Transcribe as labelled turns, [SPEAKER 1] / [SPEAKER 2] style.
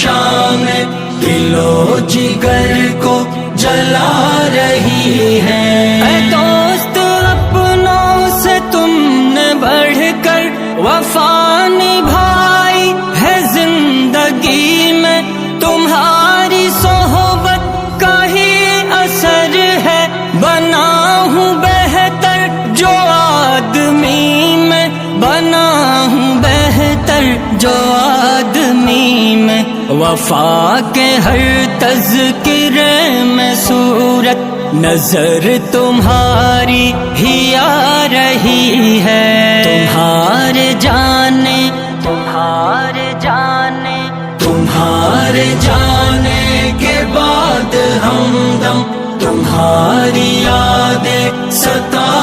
[SPEAKER 1] شام دلو جگر کو جلا رہی ہے۔
[SPEAKER 2] اے دوست اپنوں سے تم نے بڑھ کر وفا نبھائی ہے، زندگی میں تمہاری صحبت کا ہی اثر ہے، بنا ہوں بہتر جو آدمی میں، بنا ہوں بہتر جو آدمی میں، وفا کے ہر تذکرے میں صورت نظر تمہاری ہی آ رہی ہے، تمہارے جانے
[SPEAKER 1] کے بعد ہمدم تمہاری یادیں ستا